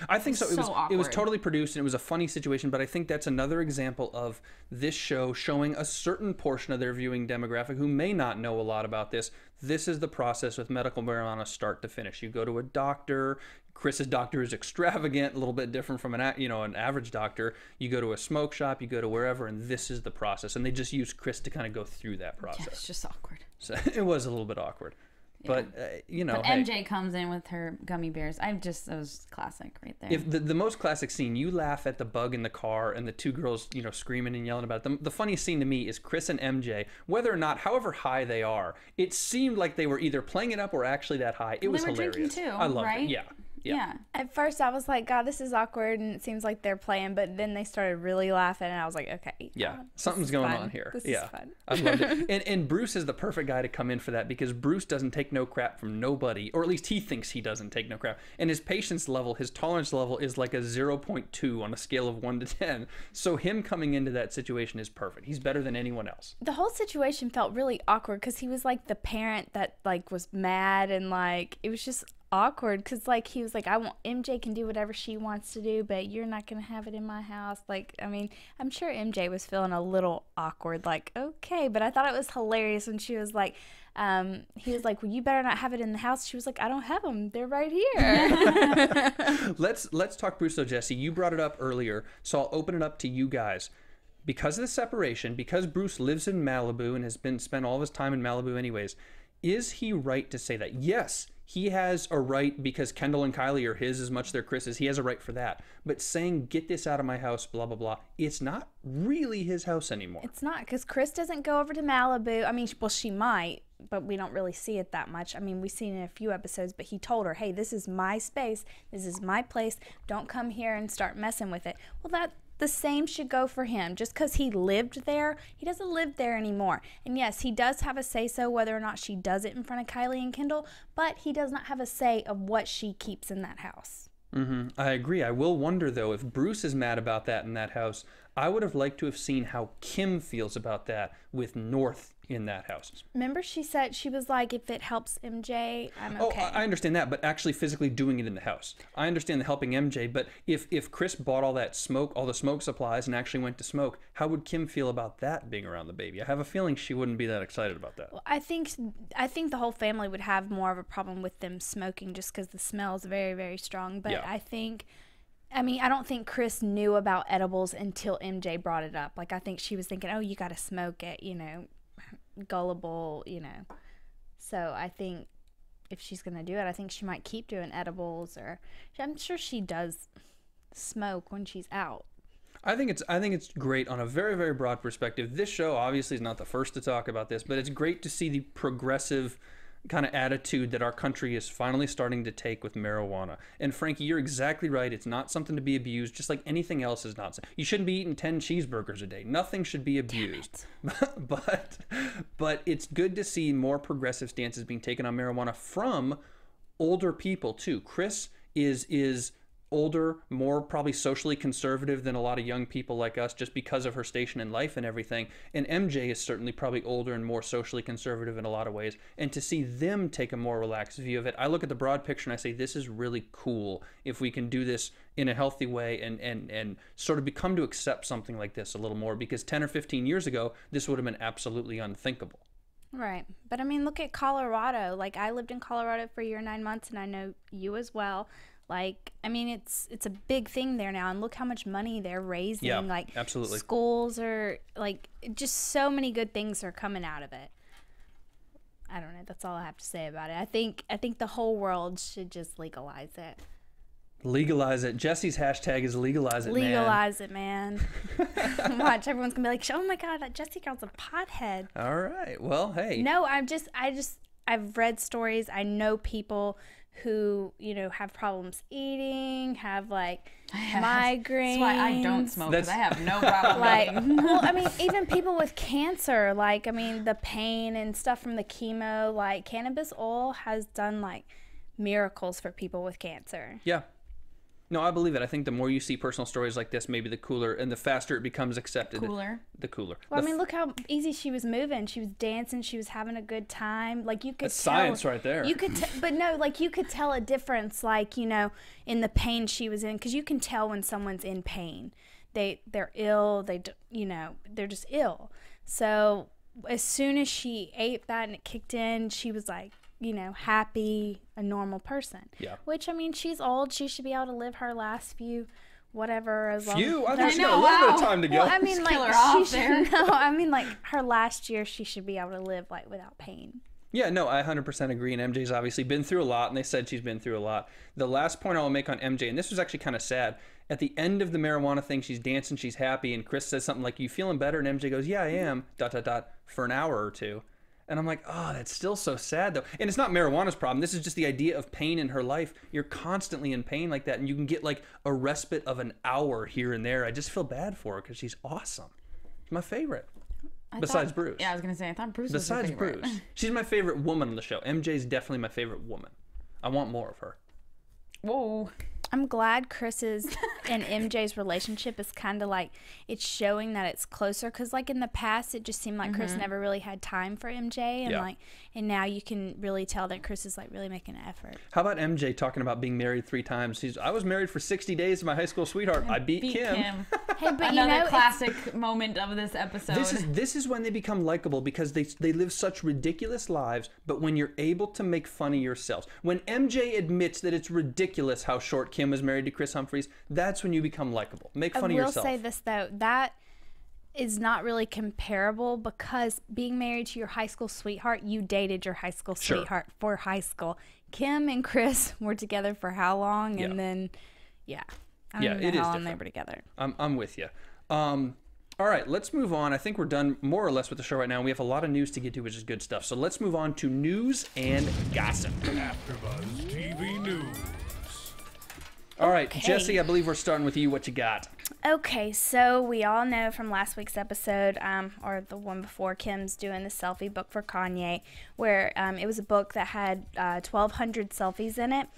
I think so. It was totally produced, and it was a funny situation, but I think that's another example of this show showing a certain portion of their viewing demographic who may not know a lot about this. This is the process with medical marijuana, start to finish. You go to a doctor. Chris's doctor is extravagant, a little bit different from an average doctor. You go to a smoke shop, you go to wherever, and this is the process. And they just use Chris to kind of go through that process. Yeah, it's just awkward. So it was a little bit awkward. But, But MJ comes in with her gummy bears. That was classic right there. If the most classic scene, you laugh at the bug in the car and the two girls, screaming and yelling about it. The funniest scene to me is Chris and MJ, whether or not, however high they are, it seemed like they were either playing it up or actually that high. It was hilarious. They were drinking too, I loved right? it. Yeah. At first, I was like, God, this is awkward, and it seems like they're playing. But then they started really laughing, and I was like, okay. Yeah, something's going on here. This is fun. I loved it. And Bruce is the perfect guy to come in for that, because Bruce doesn't take no crap from nobody, or at least he thinks he doesn't take no crap. And his patience level, his tolerance level is like a 0.2 on a scale of 1 to 10. So him coming into that situation is perfect. He's better than anyone else. The whole situation felt really awkward, because he was like the parent that like was mad, and like it was just awkward, because like he was like, MJ can do whatever she wants to do, but you're not gonna have it in my house. Like, I mean, I'm sure MJ was feeling a little awkward, like, okay, but I thought it was hilarious when she was like, he was like, well, you better not have it in the house. She was like, I don't have them, they're right here. Let's talk Bruce though, Jessie. You brought it up earlier, so I'll open it up to you guys. Because of the separation, because Bruce lives in Malibu and has spent all of his time in Malibu anyways, is he right to say that? Yes, he has a right, because Kendall and Kylie are his as much as they're Chris's. He has a right for that. But saying, get this out of my house, blah, blah, blah, it's not really his house anymore. It's not, because Chris doesn't go over to Malibu. I mean, well, she might, but we don't really see it that much. I mean, we've seen it in a few episodes, but he told her, hey, this is my space. This is my place. Don't come here and start messing with it. Well, the same should go for him. Just because he lived there, he doesn't live there anymore. And yes, he does have a say-so whether or not she does it in front of Kylie and Kendall, but he does not have a say of what she keeps in that house. I agree. I will wonder, though, if Bruce is mad about that in that house, I would have liked to have seen how Kim feels about that with North in that house. Remember she said, she was like, if it helps MJ, I'm okay. Oh, I understand that, but actually physically doing it in the house. I understand the helping MJ, but if Chris bought all that smoke, all the smoke supplies, and actually went to smoke, how would Kim feel about that being around the baby? I have a feeling she wouldn't be that excited about that. Well, I think the whole family would have more of a problem with them smoking just because the smell is very, very strong. But yeah. I don't think Chris knew about edibles until MJ brought it up. Like, I think she was thinking, oh, you got to smoke it, you know, gullible, you know. So I think if she's going to do it, I think she might keep doing edibles, or I'm sure she does smoke when she's out. I think it's great on a very, very broad perspective. This show obviously is not the first to talk about this, but it's great to see the progressive kind of attitude that our country is finally starting to take with marijuana. And Frankie, you're exactly right. It's not something to be abused, just like anything else is not. You shouldn't be eating 10 cheeseburgers a day. Nothing should be abused. But it's good to see more progressive stances being taken on marijuana from older people too. Chris is older, more probably socially conservative than a lot of young people like us, just because of her station in life and everything. And MJ is certainly probably older and more socially conservative in a lot of ways. And to see them take a more relaxed view of it, I look at the broad picture and I say, this is really cool if we can do this in a healthy way and sort of become to accept something like this a little more, because 10 or 15 years ago, this would have been absolutely unthinkable. Right. But I mean, look at Colorado. Like, I lived in Colorado for a year and 9 months, and I know you as well. Like, I mean, it's a big thing there now, and look how much money they're raising. Yeah, like, absolutely. Schools are, like, just so many good things are coming out of it. I don't know. That's all I have to say about it. I think the whole world should just legalize it. Legalize it. Jesse's hashtag is legalize it, man. Legalize it, man. Watch, everyone's gonna be like, oh my God, that Jessie girl's a pothead. All right. Well, hey. No, I've read stories. I know people who, you know, have problems eating, have like migraines. That's why I don't smoke, because I have no problem. Like, well, I mean, even people with cancer, like, I mean, the pain and stuff from the chemo, like, cannabis oil has done like miracles for people with cancer. Yeah. No, I believe it. I think the more you see personal stories like this, maybe the cooler and the faster it becomes accepted. The cooler. Well, I mean, look how easy she was moving. She was dancing. She was having a good time. Like, you could That's tell. science right there. You could, but no, like, you could tell a difference, like, you know, in the pain she was in, because you can tell when someone's in pain. They're ill. You know, they're just ill. So as soon as she ate that and it kicked in, she was like, you know, happy, a normal person. Yeah. Which, I mean, she's old. She should be able to live her last few, whatever, as long. Few? I think she got a little bit of time to go. Well, I mean, like, no, I mean, like, her last year, she should be able to live, like, without pain. Yeah, no, I 100% agree. And MJ's obviously been through a lot, and they said she's been through a lot. The last point I will make on MJ, and this was actually kind of sad. At the end of the marijuana thing, she's dancing, she's happy, and Chris says something like, "You feeling better?" And MJ goes, "Yeah, I am," ... for an hour or two. And I'm like, oh, that's still so sad, though. And it's not marijuana's problem. This is just the idea of pain in her life. You're constantly in pain like that, and you can get, like, a respite of an hour here and there. I just feel bad for her because she's awesome. She's my favorite. Besides Bruce. Yeah, I was going to say, I thought Bruce was Besides your favorite. Bruce. She's my favorite woman on the show. MJ's definitely my favorite woman. I want more of her. Whoa. I'm glad Chris's and MJ's relationship is kind of like, it's showing that it's closer, because like in the past it just seemed like Chris never really had time for MJ, and like, and now you can really tell that Chris is like really making an effort. How about MJ talking about being married 3 times? I was married for 60 days to my high school sweetheart. I beat Kim. Hey, but another you know, classic moment of this episode. This is when they become likable, because they live such ridiculous lives, but when you're able to make fun of yourselves, when MJ admits that it's ridiculous how short Kim was married to Chris Humphries, that's when you become likable. Make fun of yourself. I will say this though, that is not really comparable, because being married to your high school sweetheart, you dated your high school sweetheart for high school. Kim and Chris were together for how long? And then, I don't even know how long they were together. I'm with you. All right, let's move on. I think we're done more or less with the show right now. We have a lot of news to get to, which is good stuff. So let's move on to news and gossip. AfterBuzz TV News. All right, Okay. Jessie, I believe we're starting with you. What you got? Okay, so we all know from last week's episode, or the one before, Kim's doing the selfie book for Kanye, where it was a book that had 1,200 selfies in it.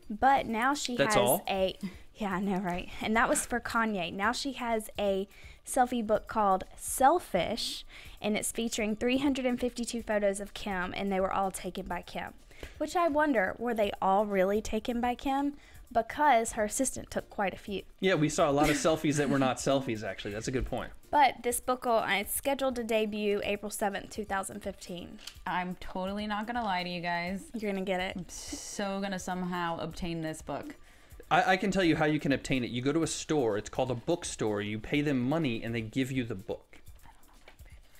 But now she That's has all? yeah, I know, right? And that was for Kanye. Now she has a selfie book called Selfish, and it's featuring 352 photos of Kim, and they were all taken by Kim. Which I wonder, were they all really taken by Kim? Because her assistant took quite a few. Yeah, we saw a lot of selfies that were not selfies, actually. That's a good point. But this book is scheduled to debut April 7th, 2015. I'm totally not gonna lie to you guys. You're going to get it. So gonna somehow obtain this book. I can tell you how you can obtain it. You go to a store. It's called a bookstore. You pay them money, and they give you the book.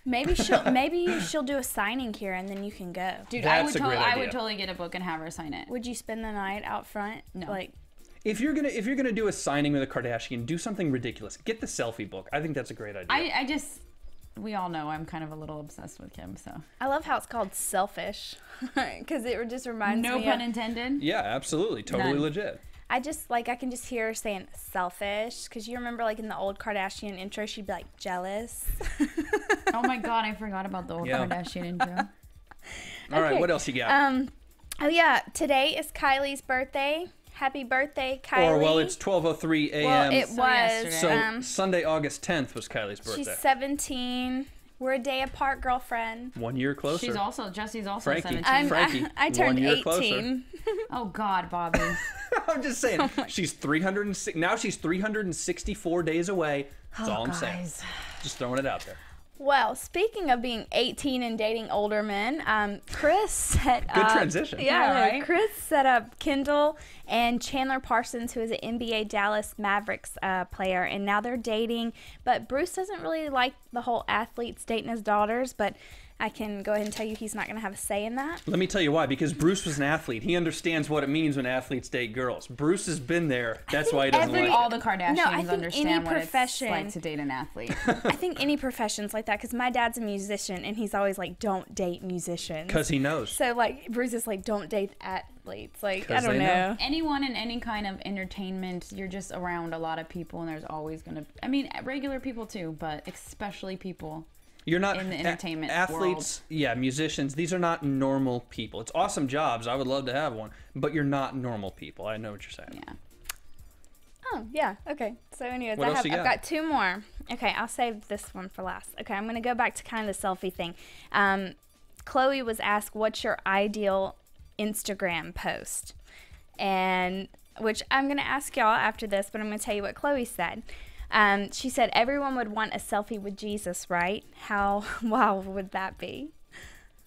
Maybe she'll do a signing here, and then you can go. Dude, That's a great I idea. would totally get a book and have her sign it. Would you spend the night out front? No. Like, If you're gonna do a signing with a Kardashian, do something ridiculous. Get the selfie book. I think that's a great idea. We all know I'm kind of a little obsessed with Kim, so. I love how it's called Selfish, because it just reminds No me pun of, intended. Yeah, absolutely, totally None. legit. I can just hear her saying selfish, because you remember like in the old Kardashian intro, she'd be like jealous. Oh my god, I forgot about the old Yeah. Kardashian intro. All right, Okay. what else you got? Oh yeah, today is Kylie's birthday. Happy birthday, Kylie. Or well, it's 12:03 a.m. Well, it So was. yesterday. So Sunday, August 10th was Kylie's birthday. She's 17. We're a day apart, girlfriend. 1 year closer. Jesse's also Frankie. 17. Frankie, I turned 1 year closer. 18. Oh god, Bobby. I'm just saying, she's 306. Now she's 364 days away. That's all I'm saying. Guys. Just throwing it out there. Well, speaking of being 18 and dating older men, Chris set up... Good transition. Yeah, right? Chris set up Kendall and Chandler Parsons, who is an NBA Dallas Mavericks player, and now they're dating. But Bruce doesn't really like the whole athletes dating his daughters, but I can go ahead and tell you he's not going to have a say in that. Let me tell you why. Because Bruce was an athlete. He understands what it means when athletes date girls. Bruce has been there. That's why he doesn't like All it. the Kardashians No, I think understand any what it's profession- like to date an athlete. I think any profession's like that, because my dad's a musician, and he's always like, don't date musicians. Because he knows. So, like, Bruce is like, don't date athletes. Like, I 'Cause don't they know. know. Anyone in any kind of entertainment, you're just around a lot of people, and there's always gonna. I mean, regular people too, but especially people. You're not in the entertainment athletes. Yeah, musicians. These are not normal people. It's awesome jobs. I would love to have one, but you're not normal people. I know what you're saying. Yeah. Oh, yeah. Okay. So, anyways, What else you I've got? got two more. Okay, I'll save this one for last. Okay, I'm going to go back to kind of the selfie thing. Khloe was asked, what's your ideal Instagram post? And, which I'm going to ask y'all after this, but I'm going to tell you what Khloe said. She said, everyone would want a selfie with Jesus, right? How wild would that be?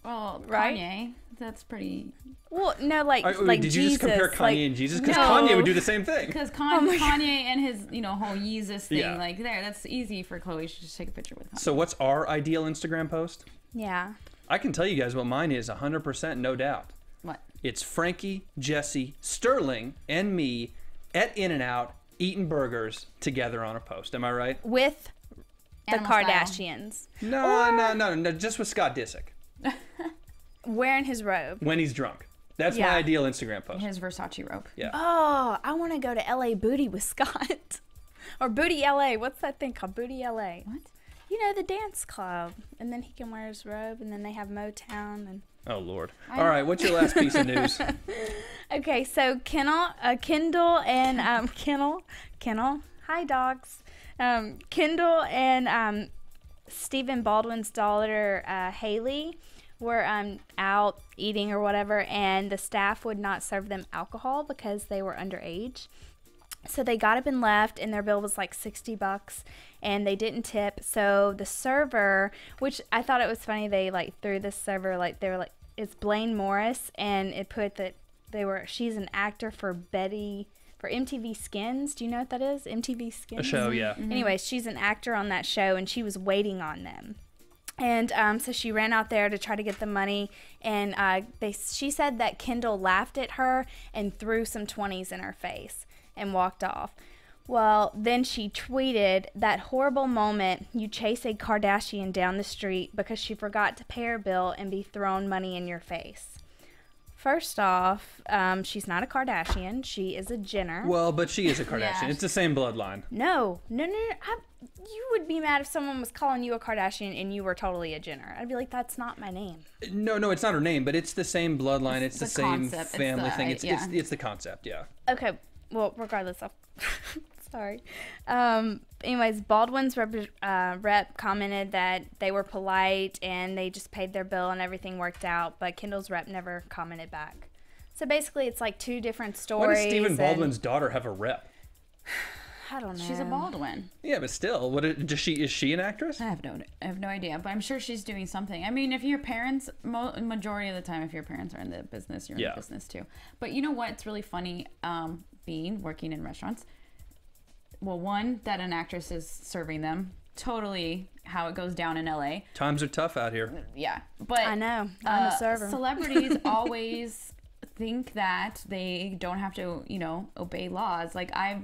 Well, Right? Kanye, that's pretty. Well, no, like, Wait, like did Jesus. you just compare Kanye like, and Jesus? Because no. Kanye would do the same thing. Because Oh my God. Kanye and his, whole Yeezus thing, Yeah. like that's easy for Khloe. She should just take a picture with Kanye. So what's our ideal Instagram post? Yeah. I can tell you guys what mine is 100%, no doubt. What? It's Frankie, Jessie, Sterling, and me at In-N-Out eating burgers together on a post. Am I right? With the Animal style. Kardashians. No, just with Scott Disick Wearing his robe. when he's drunk. That's Yeah. my ideal Instagram post. His Versace robe. Yeah. Oh, I want to go to LA Booty with Scott. Or Booty LA. What's that thing called? Booty LA. What? You know, the dance club. And then he can wear his robe, and then they have Motown. And Oh, Lord. All right, what's your last piece of news? okay, so Kendall and Kennel. Hi, dogs. Kendall and Stephen Baldwin's daughter Haley were out eating or whatever, and the staff would not serve them alcohol because they were underage. So they got up and left, and their bill was like $60, and they didn't tip. So the server, which I thought it was funny, they like threw this server, like they were like, it's Blaine Morris, and it put that she's an actor for MTV Skins. Do you know what that is? MTV Skins? A show, yeah. Anyways, she's an actor on that show, and she was waiting on them. And so she ran out there to try to get the money, and she said that Kendall laughed at her and threw some 20s in her face and walked off. Well, then she tweeted, that horrible moment you chase a Kardashian down the street because she forgot to pay her bill and be thrown money in your face. First off, she's not a Kardashian. She is a Jenner. Well, but she is a Kardashian. Yeah. It's the same bloodline. No. You would be mad if someone was calling you a Kardashian and you were totally a Jenner. I'd be like, that's not my name. No, it's not her name, but it's the same bloodline. It's the same concept. family thing. Yeah. It's the concept, yeah. Okay. Well, regardless of... Sorry. Anyways, Baldwin's rep commented that they were polite and they just paid their bill and everything worked out, but Kendall's rep never commented back. So basically, it's like two different stories. Why does Stephen Baldwin's daughter have a rep? I don't know. She's a Baldwin. Yeah, but still, is she an actress? I have no idea, but I'm sure she's doing something. I mean, if your parents, majority of the time, if your parents are in the business, you're in the business too. But you know what? It's really funny working in restaurants. Well, one, that an actress is serving them. Totally how it goes down in LA. Times are tough out here. Yeah. But I know. I'm a server. Celebrities always think that they don't have to, obey laws. Like I've,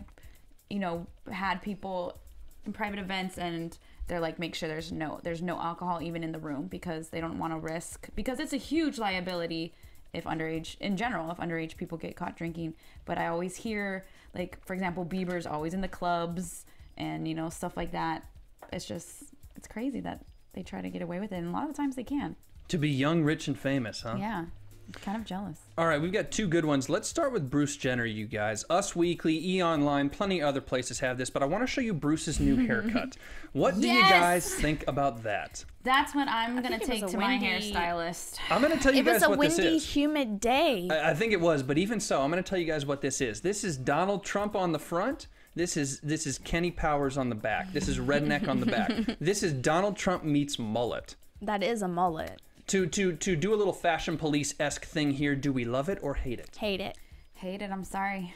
had people in private events and they're like, make sure there's no alcohol even in the room because they don't want to risk, because it's a huge liability if underage people get caught drinking. But I always hear, like, for example, Bieber's always in the clubs and, stuff like that. It's crazy that they try to get away with it. And a lot of the times they can. To be young, rich, and famous, huh? Yeah. I'm kind of jealous. All right, we've got two good ones. Let's start with Bruce Jenner, you guys. Us Weekly, E! Online, plenty of other places have this, but I want to show you Bruce's new haircut. What do you guys think about that? That's what I'm going to take to my hairstylist. I'm going to tell you guys what this is. It was a windy, humid day. I think it was, but even so, I'm going to tell you guys what this is. This is Donald Trump on the front. This is Kenny Powers on the back. This is Redneck on the back. This is Donald Trump meets mullet. That is a mullet. To do a little Fashion Police-esque thing here, do we love it or hate it? Hate it. Hate it, I'm sorry.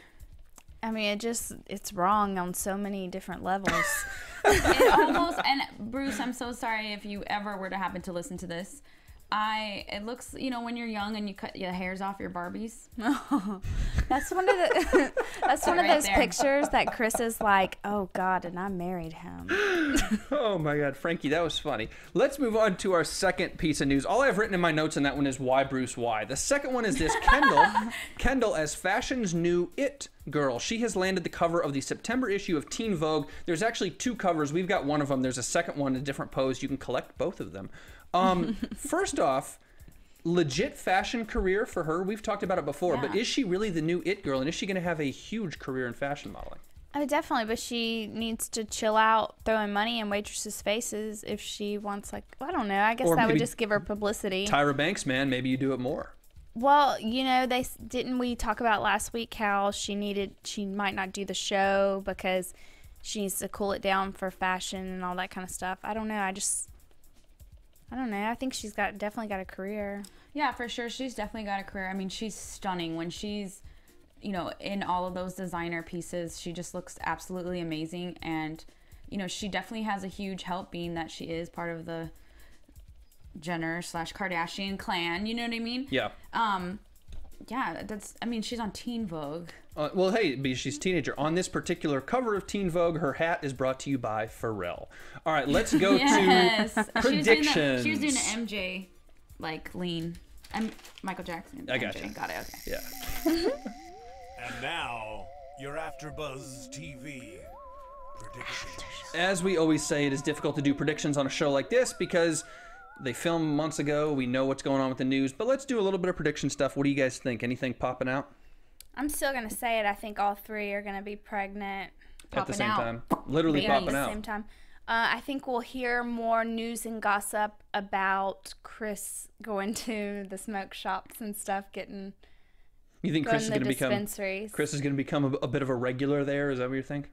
I mean, it's wrong on so many different levels. And Bruce, I'm so sorry if you ever were to happen to listen to this. It looks, when you're young and you cut your hairs off your Barbies. That's one of those pictures that Chris is like, oh God, and I married him. Oh my God, Frankie, that was funny. Let's move on to our second piece of news. All I've written in my notes on that one is why Bruce, why. The second one is this: Kendall as fashion's new it girl. She has landed the cover of the September issue of Teen Vogue. There's actually two covers. We've got one of them. There's a second one, a different pose. You can collect both of them. First off, legit fashion career for her. We've talked about it before, but is she really the new it girl? And is she going to have a huge career in fashion modeling? Oh, definitely, but she needs to chill out throwing money in waitresses' faces if she wants, I don't know. I guess that would just give her publicity. Tyra Banks, man, maybe you do it more. Well, didn't we talk about last week how she might not do the show because she needs to cool it down for fashion and all that kind of stuff. I don't know. I don't know. I think she's definitely got a career. Yeah, for sure. She's definitely got a career. I mean, she's stunning. When she's, in all of those designer pieces, she just looks absolutely amazing. And, she definitely has a huge help being that she is part of the Jenner/Kardashian clan. You know what I mean? Yeah. Yeah, she's on Teen Vogue. Well, hey, she's a teenager. On this particular cover of Teen Vogue, her hat is brought to you by Pharrell. All right, let's go to predictions. She was doing an MJ, lean. Michael Jackson. I got you. Got it, okay. Yeah. And now, your AfterBuzz TV predictions. As we always say, it is difficult to do predictions on a show like this because they filmed months ago. We know what's going on with the news, but let's do a little bit of prediction stuff. What do you guys think? Anything popping out? I'm still going to say it. I think all three are going to be pregnant. At the same time. Literally popping out. At the same time. I think we'll hear more news and gossip about Chris going to the smoke shops and stuff, You think Chris is going to become a bit of a regular there? Is that what you think?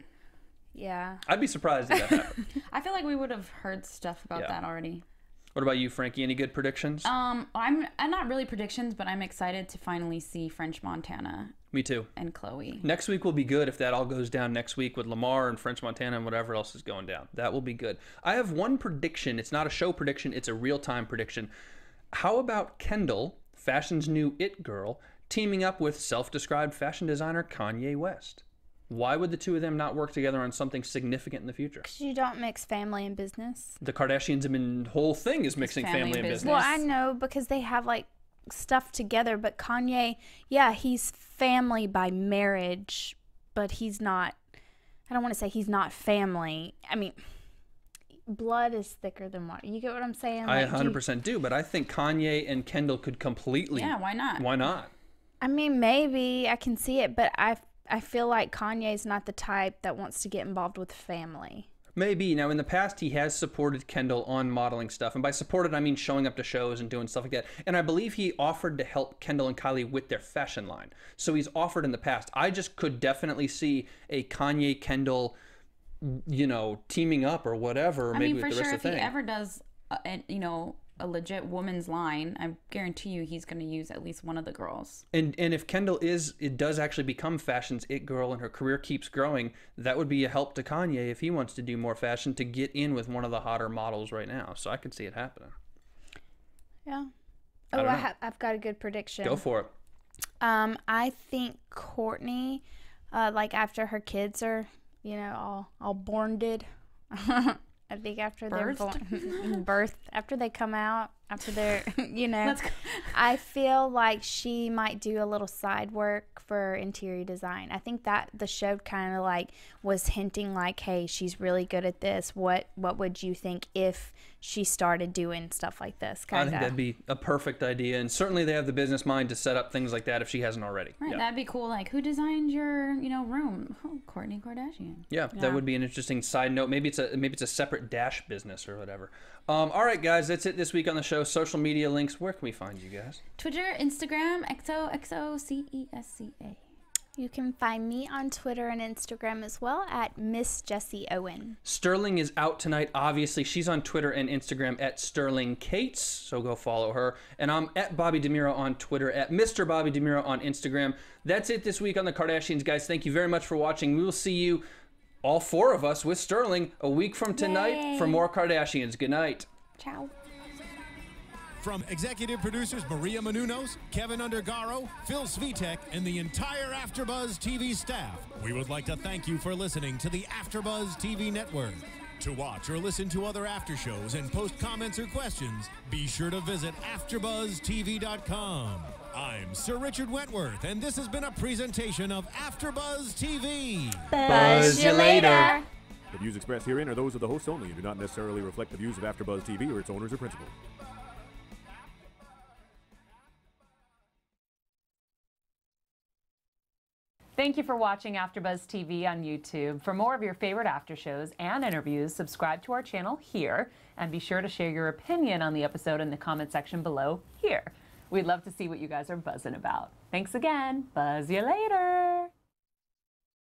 Yeah. I'd be surprised if that happened. I feel like we would have heard stuff about that already. What about you, Frankie? Any good predictions? I'm not really predictions, but I'm excited to finally see French Montana. Me too. And Khloe. Next week will be good if that all goes down next week with Lamar and French Montana and whatever else is going down. That will be good. I have one prediction. It's not a show prediction. It's a real-time prediction. How about Kendall, fashion's new it girl, teaming up with self-described fashion designer Kanye West? Why would the two of them not work together on something significant in the future? Because you don't mix family and business. The Kardashians, whole thing is mixing family and business. Well, I know because they have stuff together. But Kanye, yeah, he's family by marriage, but he's not, I don't want to say he's not family. I mean, blood is thicker than water. You get what I'm saying? I Like, 100% do, but I think Kanye and Kendall could completely. Yeah, why not? Why not? I mean, maybe I can see it, but I feel like Kanye's not the type that wants to get involved with family. Maybe. Now, in the past, he has supported Kendall on modeling stuff. And by supported, I mean showing up to shows and doing stuff like that. And I believe he offered to help Kendall and Kylie with their fashion line. So he's offered in the past. I just could definitely see a Kanye-Kendall, you know, teaming up or whatever. I maybe mean, for with the sure, rest if of the he thing. ever does, a legit woman's line, I guarantee you he's going to use at least one of the girls. And if Kendall does actually become fashion's it girl and her career keeps growing, that would be a help to Kanye if he wants to do more fashion to get in with one of the hotter models right now. So I could see it happening. Yeah. I don't know. I've got a good prediction. Go for it. I think Courtney, like after her kids are, you know, all borned. I think after they're birthed, after they come out, after they're, you know, I feel like she might do a little side work for interior design. I think that the show kind of like was hinting like, hey, she's really good at this. What would you think if she started doing stuff like this? I think that'd be a perfect idea. And certainly they have the business mind to set up things like that if she hasn't already. Right, Yeah. that'd be cool. Like, who designed your, room? Oh, Kourtney Kardashian. Yeah, that would be an interesting side note. Maybe it's a separate dash business or whatever. All right, guys, that's it this week on the show. Social media links. Where can we find you guys? Twitter, Instagram, XOXOCESCA. You can find me on Twitter and Instagram as well at Miss Jessie Owen. Sterling is out tonight. Obviously, she's on Twitter and Instagram at Sterling Cates, so go follow her. And I'm at Bobby DeMuro on Twitter, at Mr. Bobby DeMuro on Instagram. That's it this week on the Kardashians, guys. Thank you very much for watching. We will see you, all four of us, with Sterling a week from tonight for more Kardashians. Good night. Ciao. From executive producers Maria Menounos, Kevin Undergaro, Phil Svitek, and the entire AfterBuzz TV staff, we would like to thank you for listening to the AfterBuzz TV network. To watch or listen to other after shows and post comments or questions, be sure to visit AfterBuzzTV.com. I'm Sir Richard Wentworth, and this has been a presentation of AfterBuzz TV. Buzz you later. The views expressed herein are those of the hosts only and do not necessarily reflect the views of AfterBuzz TV or its owners or principals. Thank you for watching AfterBuzz TV on YouTube. For more of your favorite after shows and interviews, subscribe to our channel here, and be sure to share your opinion on the episode in the comment section below here. We'd love to see what you guys are buzzing about. Thanks again. Buzz you later.